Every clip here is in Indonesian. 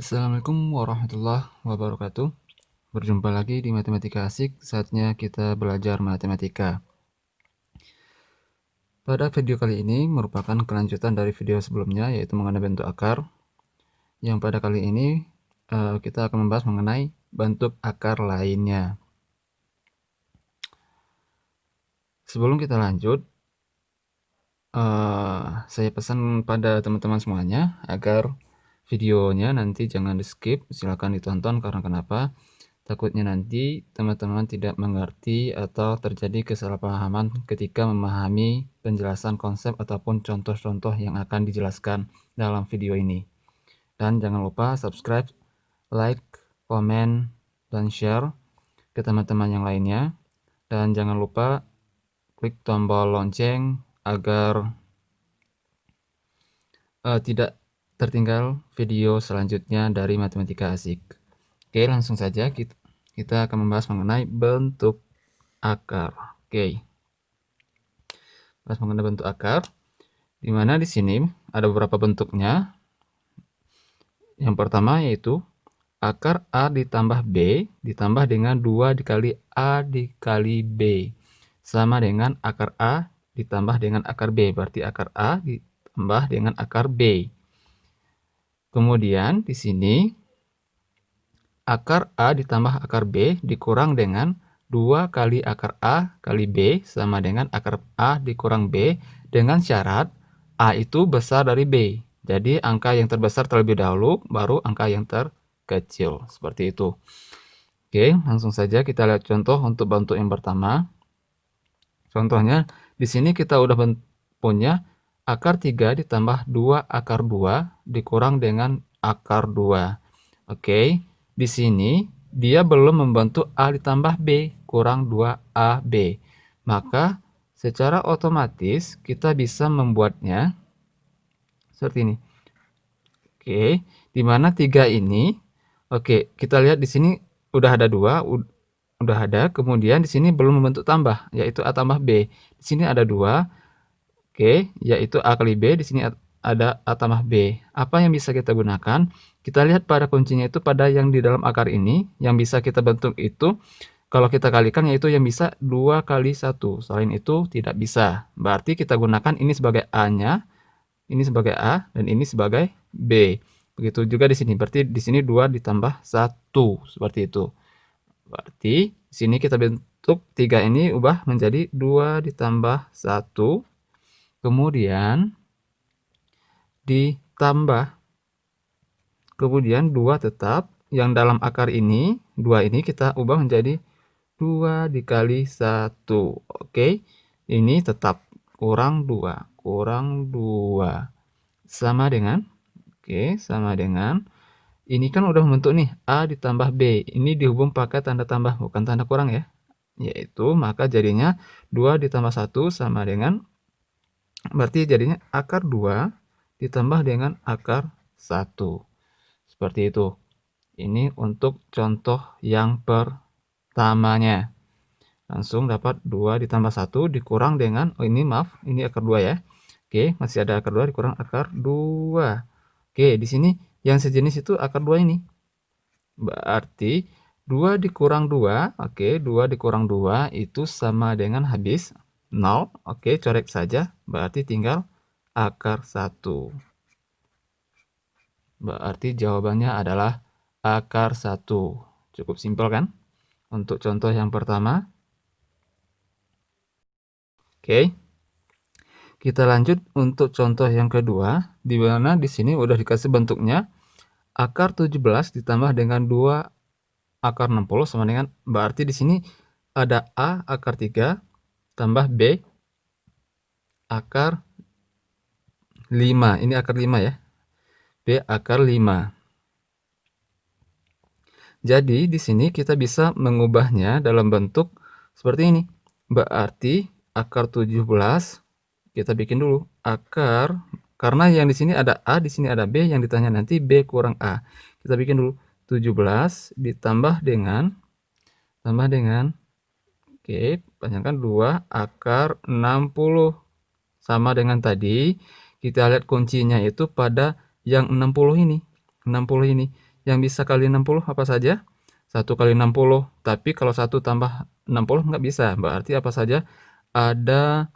Assalamualaikum warahmatullahi wabarakatuh. Berjumpa lagi di Matematika Asik, saatnya kita belajar matematika. Pada video kali ini merupakan kelanjutan dari video sebelumnya, yaitu mengenai bentuk akar. Yang pada kali ini kita akan membahas mengenai bentuk akar lainnya. Sebelum kita lanjut, saya pesan pada teman-teman semuanya agar videonya nanti jangan di skip, silakan ditonton. Karena kenapa? Takutnya nanti teman-teman tidak mengerti atau terjadi kesalahpahaman ketika memahami penjelasan konsep ataupun contoh-contoh yang akan dijelaskan dalam video ini. Dan jangan lupa subscribe, like, komen, dan share ke teman-teman yang lainnya. Dan jangan lupa klik tombol lonceng agar tidak tertinggal video selanjutnya dari Matematika Asik. Oke, langsung saja kita akan membahas mengenai bentuk akar. Oke. Bahas mengenai bentuk akar, di mana di sini ada beberapa bentuknya. Yang pertama yaitu akar A ditambah B ditambah dengan 2 dikali A dikali B sama dengan akar A ditambah dengan akar B. Berarti akar A ditambah dengan akar B. Kemudian di sini akar A ditambah akar B dikurang dengan 2 kali akar A kali B sama dengan akar A dikurang B dengan syarat A itu besar dari B. Jadi angka yang terbesar terlebih dahulu, baru angka yang terkecil. Seperti itu. Oke, langsung saja kita lihat contoh untuk bentuk yang pertama. Contohnya, di sini kita udah punya akar 3 ditambah 2 akar 2 dikurang dengan akar 2. Oke, di sini dia belum membentuk A ditambah B kurang 2AB. Maka secara otomatis kita bisa membuatnya seperti ini. Oke, di mana 3 ini, oke, kita lihat di sini udah ada 2, udah ada, kemudian di sini belum membentuk tambah, yaitu A tambah B. Di sini ada 2, oke, yaitu A kali B, di sini ada A tambah B. Apa yang bisa kita gunakan? Kita lihat pada kuncinya itu pada yang di dalam akar ini, yang bisa kita bentuk itu, kalau kita kalikan yaitu yang bisa 2 kali 1. Selain itu tidak bisa. Berarti kita gunakan ini sebagai A-nya, ini sebagai A, dan ini sebagai B. Begitu juga di sini. Berarti di sini 2 ditambah 1. Seperti itu. Berarti di sini kita bentuk 3 ini ubah menjadi 2 ditambah 1. Kemudian ditambah. Kemudian 2 tetap. Yang dalam akar ini, 2 ini kita ubah menjadi 2 dikali 1. Oke. Ini tetap kurang 2. Kurang 2. Sama dengan, oke, sama dengan, ini kan udah membentuk nih, A ditambah B. Ini dihubung pakai tanda tambah, bukan tanda kurang ya. Yaitu, maka jadinya 2 ditambah 1 sama dengan, berarti jadinya akar 2 ditambah dengan akar 1. Seperti itu. Ini untuk contoh yang pertamanya. Langsung dapat 2 ditambah 1 dikurang dengan, oh ini maaf, ini akar 2 ya. Oke, masih ada akar 2 dikurang akar 2. Oke, di sini yang sejenis itu akar 2 ini. Berarti 2 dikurang 2, oke, 2 dikurang 2 itu sama dengan habis 0. Oke, coret saja, berarti tinggal akar 1. Berarti jawabannya adalah akar 1. Cukup simpel kan? Untuk contoh yang pertama. Oke. Kita lanjut untuk contoh yang kedua, di mana di sini udah dikasih bentuknya akar 17 ditambah dengan 2 akar 60 sama dengan, berarti di sini ada A akar 3 tambah B akar 5. Ini akar 5 ya. B akar 5. Jadi di sini kita bisa mengubahnya dalam bentuk seperti ini. Berarti akar 17 kita bikin dulu akar, karena yang di sini ada A, di sini ada B, yang ditanya nanti B kurang A. Kita bikin dulu 17 ditambah dengan, oke, panjangkan 2 akar 60 sama dengan tadi. Kita lihat kuncinya itu pada yang 60 ini. 60 ini. yang bisa kali 60 apa saja? 1 kali 60, tapi kalau 1 tambah 60 nggak bisa, berarti apa saja? Ada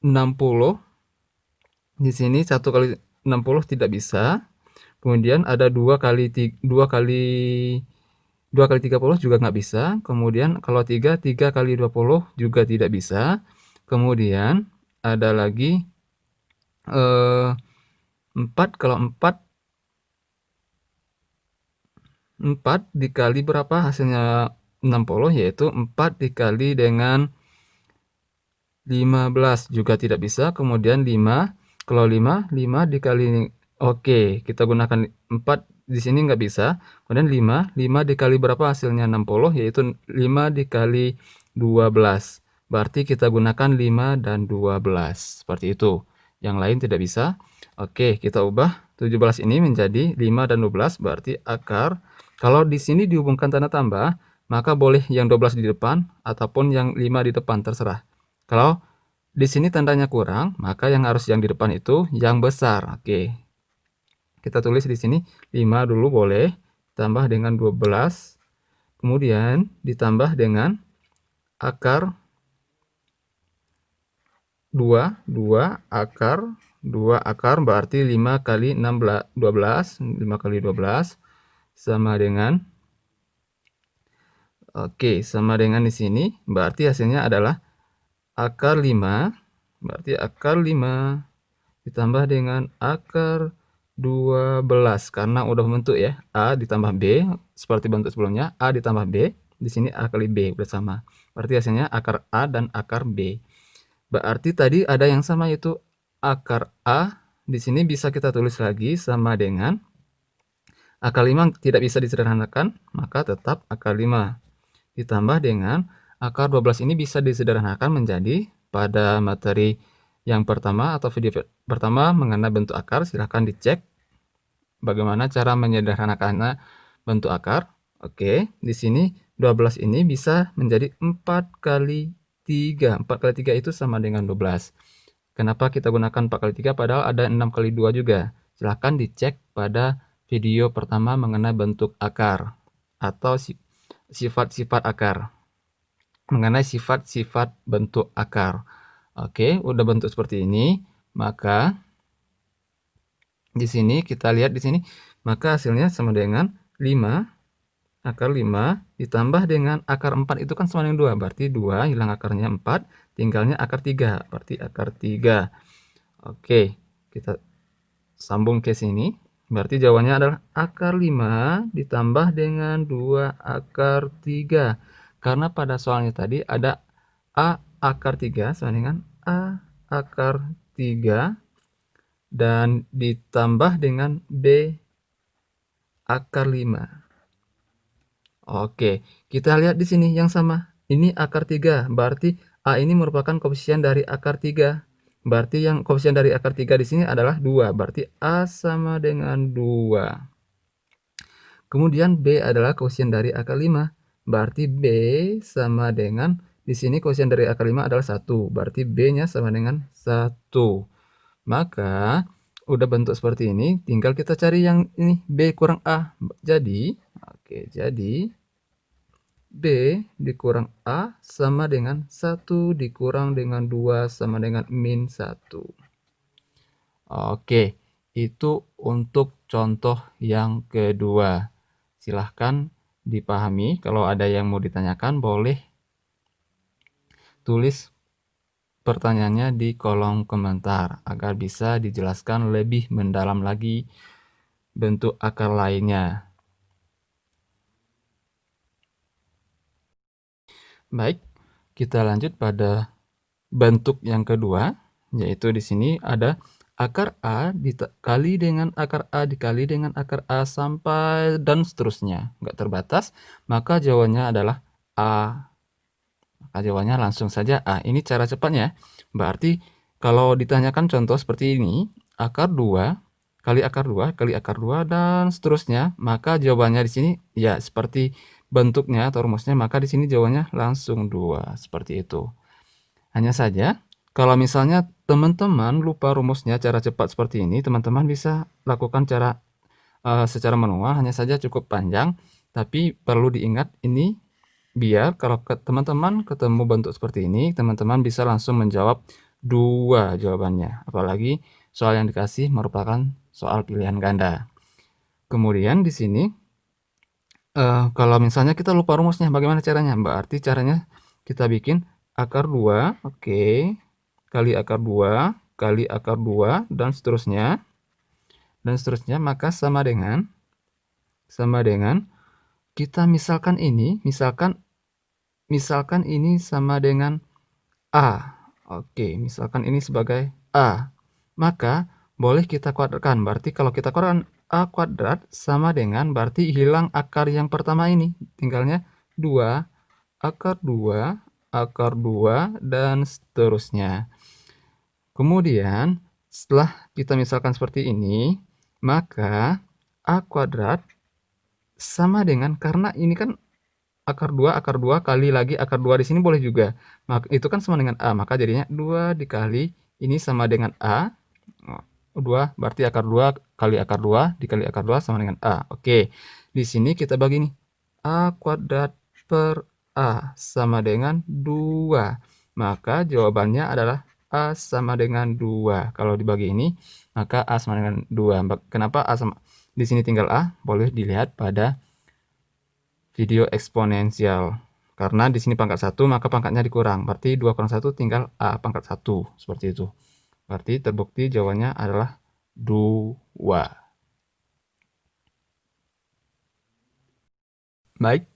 60, di sini 1 kali 60 tidak bisa, kemudian ada 2 kali 30 juga nggak bisa, kemudian kalau 3 kali 20 juga tidak bisa, kemudian ada lagi, 4, kalau 4 dikali berapa hasilnya 60, yaitu 4 dikali dengan 15 juga tidak bisa, kemudian 5, kalau 5 dikali, oke, kita gunakan 4 di sini nggak bisa, kemudian 5 dikali berapa hasilnya 60, yaitu 5 dikali 12, berarti kita gunakan 5 dan 12, seperti itu. Yang lain tidak bisa. Oke, kita ubah 17 ini menjadi 5 dan 12, berarti akar, kalau di sini dihubungkan tanda tambah, maka boleh yang 12 di depan ataupun yang 5 di depan, terserah. Kalau di sini tandanya kurang, maka yang harus yang di depan itu yang besar. Oke. Kita tulis di sini 5 dulu boleh, tambah dengan 12, kemudian ditambah dengan akar 2 akar berarti 5 kali 12 sama dengan, oke, sama dengan di sini, berarti hasilnya adalah akar 5, berarti akar 5 ditambah dengan akar 12, karena udah membentuk ya, A ditambah B, seperti bentuk sebelumnya, A ditambah B, di sini A kali B, udah sama. Berarti hasilnya akar A dan akar B. Berarti tadi ada yang sama, yaitu akar A, di sini bisa kita tulis lagi sama dengan akar 5 tidak bisa disederhanakan, maka tetap akar 5. Ditambah dengan akar 12 ini bisa disederhanakan menjadi, pada materi yang pertama atau video pertama mengenai bentuk akar, silahkan dicek bagaimana cara menyederhanakannya bentuk akar. Oke, di sini 12 ini bisa menjadi 4 kali 3. 4 kali 3 itu sama dengan 12. Kenapa kita gunakan 4 kali 3 padahal ada 6 kali 2 juga? Silahkan dicek pada video pertama mengenai bentuk akar atau sifat-sifat akar. Mengenai sifat-sifat bentuk akar. Oke, udah bentuk seperti ini, maka di sini kita lihat di sini, maka hasilnya sama dengan 5, akar 5 ditambah dengan akar 4 itu kan sama dengan 2, berarti 2 hilang akarnya 4, tinggalnya akar 3, berarti akar 3. Oke, kita sambung ke sini, berarti jawabannya adalah akar 5 ditambah dengan 2 akar 3. Karena pada soalnya tadi ada A akar 3 sama dengan A akar 3 dan ditambah dengan B akar 5. Oke, kita lihat di sini yang sama. Ini akar 3, berarti A ini merupakan koefisien dari akar 3. Berarti yang koefisien dari akar 3 di sini adalah 2, berarti A sama dengan 2. Kemudian B adalah koefisien dari akar 5, berarti B sama dengan, di sini koefisien dari akar 5 adalah 1, berarti B-nya sama dengan 1. Maka udah bentuk seperti ini, tinggal kita cari yang ini B kurang A. Jadi, oke, jadi B dikurang A sama dengan 1 dikurang dengan 2 sama dengan min 1. Oke, itu untuk contoh yang kedua. Silahkan dipahami, kalau ada yang mau ditanyakan boleh tulis pertanyaannya di kolom komentar agar bisa dijelaskan lebih mendalam lagi bentuk akar lainnya. Baik, kita lanjut pada bentuk yang kedua, yaitu di sini ada akar A dikali dengan akar A dikali dengan akar A sampai dan seterusnya, nggak terbatas, maka jawabannya adalah A. Maka jawabannya langsung saja A. Ini cara cepatnya. Berarti kalau ditanyakan contoh seperti ini, akar 2 kali akar 2 kali akar 2 dan seterusnya, maka jawabannya di sini ya seperti bentuknya atau rumusnya, maka di sini jawabannya langsung 2, seperti itu. Hanya saja Kalau misalnya teman-teman lupa rumusnya cara cepat seperti ini, teman-teman bisa lakukan secara manual, hanya saja cukup panjang, tapi perlu diingat ini biar kalau teman-teman ketemu bentuk seperti ini, teman-teman bisa langsung menjawab 2 jawabannya. Apalagi soal yang dikasih merupakan soal pilihan ganda. Kemudian di sini, kalau misalnya kita lupa rumusnya, bagaimana caranya? Berarti caranya kita bikin akar 2, oke, kali akar 2, kali akar 2, dan seterusnya, maka sama dengan kita misalkan ini sama dengan A. Oke, misalkan ini sebagai A. Maka boleh kita kuadratkan. Berarti kalau kita kuadratkan A kuadrat sama dengan berarti hilang akar yang pertama ini. Tinggalnya 2, akar 2, dan seterusnya. Kemudian setelah kita misalkan seperti ini, maka A kuadrat sama dengan, karena ini kan akar 2 kali lagi akar 2 di sini boleh juga. Itu kan sama dengan A, maka jadinya 2 dikali ini sama dengan A. 2 berarti akar 2 kali akar 2 dikali akar 2 sama dengan A. Oke. Di sini kita bagi nih. A kuadrat per A sama dengan 2. Maka jawabannya adalah A sama dengan 2. Kalau dibagi ini, maka A sama dengan 2. Kenapa A sama? Di sini tinggal A, boleh dilihat pada video eksponensial. Karena di sini pangkat 1, maka pangkatnya dikurang. Berarti 2 kurang 1 tinggal A pangkat 1. Seperti itu. Berarti terbukti jawabannya adalah 2. Baik,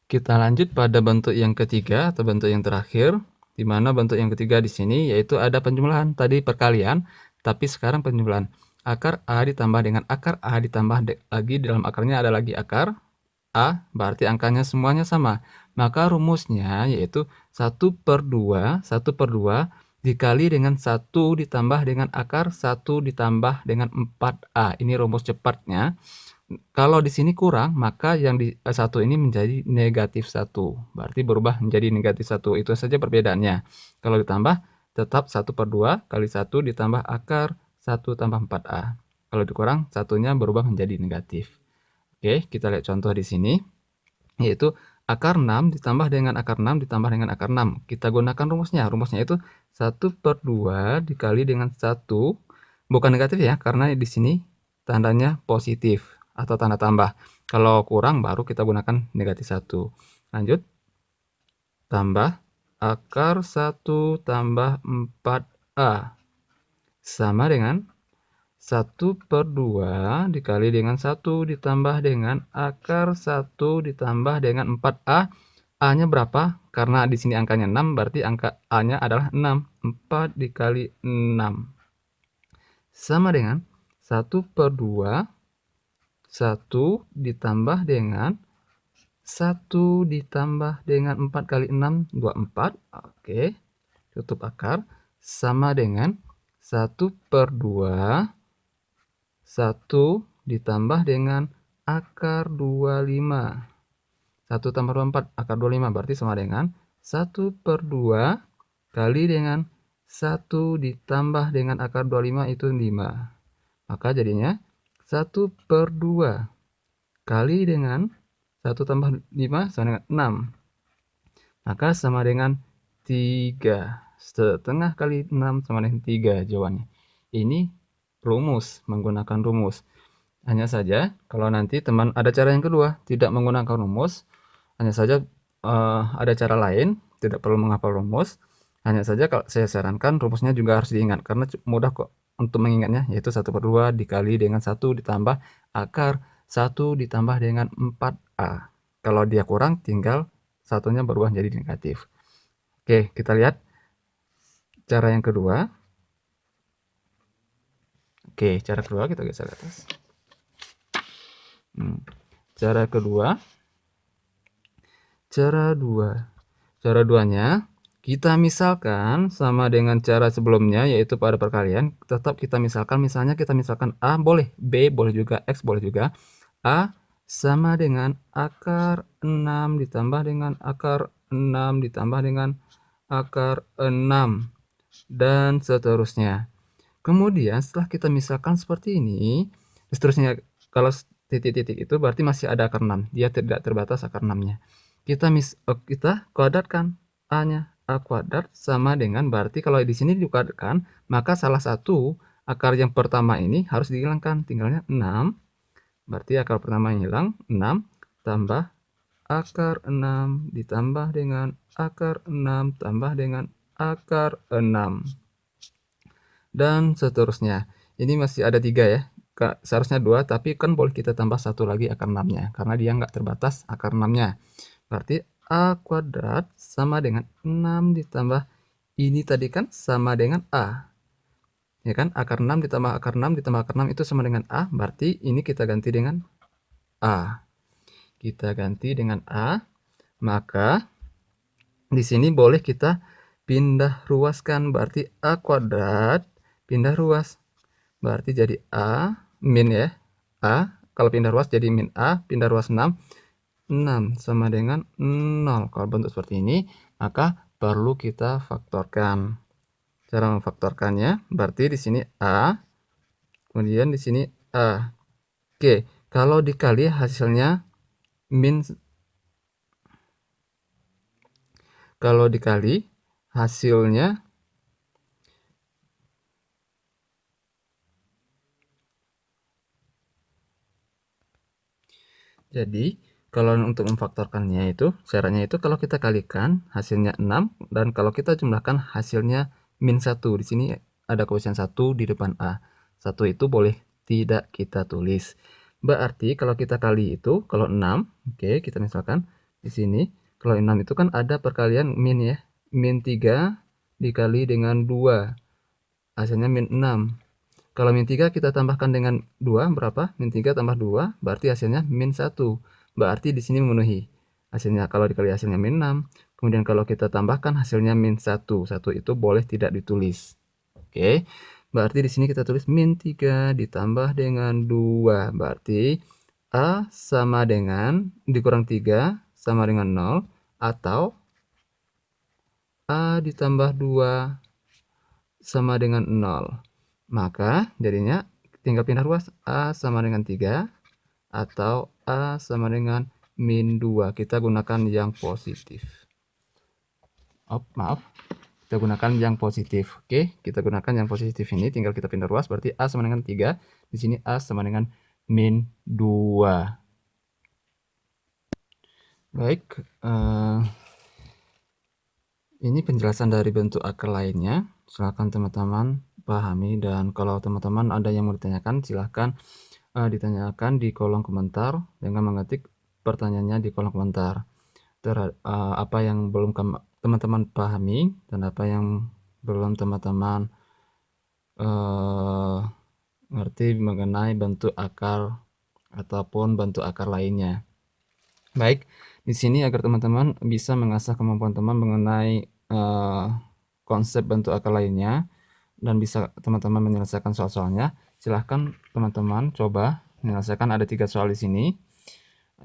kita lanjut pada bentuk yang ketiga atau bentuk yang terakhir. Di mana bentuk yang ketiga di sini yaitu ada penjumlahan. Tadi perkalian, tapi sekarang penjumlahan. Akar A ditambah dengan akar A ditambah lagi, di dalam akarnya ada lagi akar A, berarti angkanya semuanya sama. Maka rumusnya yaitu 1/2 dikali dengan 1 ditambah dengan akar 1 ditambah dengan 4A. Ini rumus cepatnya. Kalau di sini kurang, maka yang di 1 ini menjadi -1. Berarti berubah menjadi -1. Itu saja perbedaannya. Kalau ditambah, tetap 1/2 kali 1 ditambah akar 1 tambah 4A. Kalau dikurang, satunya berubah menjadi negatif. Oke, kita lihat contoh di sini, yaitu akar 6 ditambah dengan akar 6 ditambah dengan akar 6. Kita gunakan rumusnya. Rumusnya itu 1/2 dikali dengan 1, bukan negatif ya, karena di sini tandanya positif atau tanda tambah. Kalau kurang baru kita gunakan -1. Lanjut, tambah akar 1 tambah 4A sama dengan 1/2 dikali dengan 1 ditambah dengan akar 1 ditambah dengan 4A. A-nya berapa? Karena di sini angkanya 6, berarti angka A-nya adalah 6. 4 dikali 6 sama dengan 1/2 1 ditambah dengan 1 ditambah dengan 4 kali 6, 24. Oke, tutup akar, sama dengan 1/2 1 ditambah dengan akar 25. 1 tambah 24, akar 25, berarti sama dengan 1/2 kali dengan 1 ditambah dengan akar 25, itu 5. Maka jadinya 1/2 kali dengan 1 tambah 5 sama dengan 6. Maka sama dengan 3. Setengah kali 6 sama dengan 3 jawabannya. Ini rumus, menggunakan rumus. Hanya saja kalau nanti teman ada cara yang kedua, tidak menggunakan rumus, hanya saja ada cara lain, tidak perlu menghafal rumus. Hanya saja kalau saya sarankan rumusnya juga harus diingat, karena mudah kok untuk mengingatnya, yaitu 1/2 dikali dengan 1 ditambah akar 1 ditambah dengan 4A. Kalau dia kurang, tinggal satunya berubah menjadi negatif. Oke, kita lihat cara yang kedua. Oke, cara kedua kita geser ke atas. Cara kedua, cara duanya kita misalkan sama dengan cara sebelumnya, yaitu pada perkalian. Tetap kita misalkan, misalnya kita misalkan A boleh, B boleh juga, X boleh juga. A sama dengan akar 6 ditambah dengan akar 6 ditambah dengan akar 6. dan seterusnya. Kemudian setelah kita misalkan seperti ini, seterusnya kalau titik-titik itu berarti masih ada akar 6, dia tidak terbatas akar 6-nya. Kita kuadratkan A-nya, A kuadrat sama dengan berarti kalau di sini dikuadratkan, maka salah satu akar yang pertama ini harus dihilangkan, tinggalnya 6, berarti akar pertama yang hilang, 6 tambah akar 6 ditambah dengan akar 6 tambah dengan akar 6. Dan seterusnya. Ini masih ada 3 ya. Seharusnya 2, tapi kan boleh kita tambah 1 lagi akar 6-nya, karena dia nggak terbatas akar 6-nya. Berarti A kuadrat sama dengan 6 ditambah ini tadi kan sama dengan A. Ya kan? Akar 6 ditambah akar 6 ditambah akar 6 itu sama dengan A, berarti ini kita ganti dengan A. Kita ganti dengan A, maka di sini boleh kita pindah ruaskan, berarti A kuadrat pindah ruas. Berarti jadi A min ya. A kalau pindah ruas jadi min A, pindah ruas 6. 6 sama dengan 0. Kalau bentuk seperti ini, maka perlu kita faktorkan. Cara memfaktorkannya berarti di sini A, kemudian di sini A. Oke, kalau dikali hasilnya min, kalau dikali hasilnya jadi kalau untuk memfaktorkannya itu caranya itu kalau kita kalikan hasilnya 6 dan kalau kita jumlahkan hasilnya min 1. Di sini ada koefisien 1 di depan A. 1 itu boleh tidak kita tulis. Berarti kalau kita kali itu kalau 6, oke, kita misalkan di sini kalau 6 itu kan ada perkalian min ya. Min 3 dikali dengan 2. Hasilnya min 6. Kalau min 3 kita tambahkan dengan 2 berapa? Min 3 tambah 2 berarti hasilnya min 1. Berarti di sini memenuhi. Hasilnya kalau dikali hasilnya min 6. Kemudian kalau kita tambahkan hasilnya min 1. 1 itu boleh tidak ditulis. Oke. Berarti di sini kita tulis min 3 ditambah dengan 2. Berarti A sama dengan dikurang 3 sama dengan 0 atau A ditambah 2 sama dengan 0. Maka jadinya tinggal pindah ruas, A sama dengan 3 atau A sama dengan min 2. Kita gunakan yang positif. Oh, maaf. Kita gunakan yang positif. Oke, kita gunakan yang positif ini, tinggal kita pindah ruas, berarti A sama dengan 3. Di sini A sama dengan min 2. Baik, ini penjelasan dari bentuk akar lainnya. Silakan teman-teman pahami, dan kalau teman-teman ada yang mau ditanyakan, silahkan ditanyakan di kolom komentar dengan mengetik pertanyaannya di kolom komentar. Apa yang belum teman-teman pahami dan apa yang belum teman-teman ngerti mengenai bentuk akar ataupun bentuk akar lainnya. Baik, di sini agar teman-teman bisa mengasah kemampuan teman mengenai konsep bentuk akar lainnya dan bisa teman-teman menyelesaikan soal-soalnya, silahkan teman-teman coba menyelesaikan. Ada 3 soal di sini,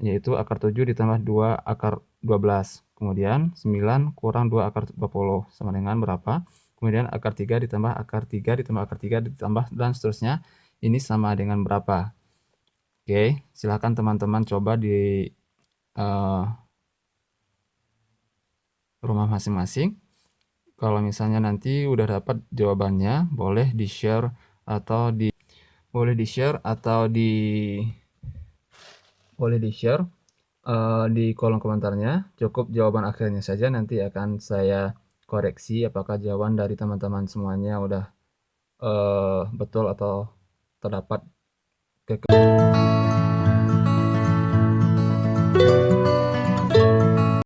yaitu akar 7 ditambah 2 akar 12. Kemudian 9 kurang 2 akar 20 sama dengan berapa? Kemudian akar 3 ditambah akar 3 ditambah akar 3 ditambah dan seterusnya. Ini sama dengan berapa? Oke, silahkan teman-teman coba di rumah masing-masing. Kalau misalnya nanti udah dapat jawabannya, boleh di-share atau di kolom komentarnya. Cukup jawaban akhirnya saja, nanti akan saya koreksi apakah jawaban dari teman-teman semuanya udah betul atau terdapat